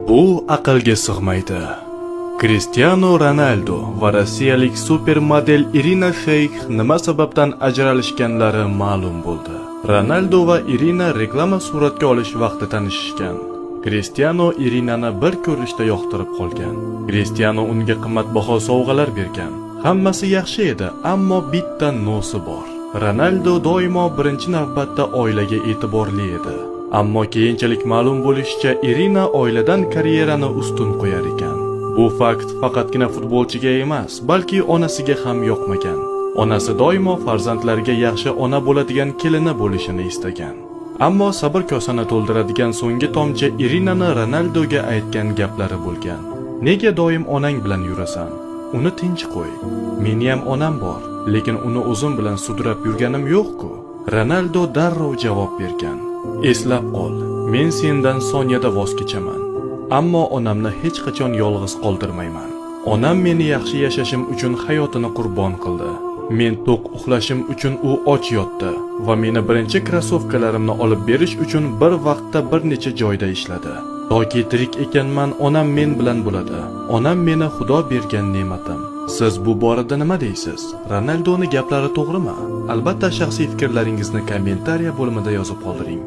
Bu aqlga sig'maydi. Cristiano Ronaldo va rossiyalik supermodel Irina Sheyk nima sababdan ajralishganlari ma'lum bo'ldi. Ronaldo va Irina reklama suratga olish vaqtida tanishishgan. Cristiano Irinani bir ko'rishda yoqtirib qolgan. Cristiano unga qimmatbaho sovg'alar bergan. Hammasi yaxshi edi, ammo bitta nosi bor. Ronaldo doimo birinchi navbatda oilaga e'tiborli edi. Ammo keyinchalik ma'lum bo'lishicha, Irina oiladan karyerani ustun qo'yar ekan. Bu fakt faqatgina futbolchiga emas, balki onasiga ham yoqmagan. Onasi doimo farzandlarga yaxshi ona bo'ladigan kelini bo'lishini istagan. Ammo sabr kosani to'ldiradigan so'nggi tomchi Irinani Ronaldoga aytgan gaplari bo'lgan. Nega doim onang bilan yurasan? Uni tinch qo'y. Meni ham onam bor, lekin uni o'zim bilan sudrab yurganim yo'q-ku. Ronaldo darrov javob bergan. Eslab qol, men sendan soniyada voz kechaman. Ammo onamni hech qachon yolg'iz qoldirmayman. Onam meni yaxshi yashashim uchun hayotini qurbon qildi. Men to'q uxlashim uchun u och yotdi va meni birinchi krossovkalarimni olib berish uchun bir vaqtda bir necha joyda ishladi. Toki tirik ekanman, onam men bilan bo'ladi. Onam meni Xudo bergan ne'matim. Siz bu borada nima deysiz? Ronaldoning gaplari to'g'rimi? Albatta shaxsiy fikrlaringizni kommentariya bo'limida yozib qoldiring.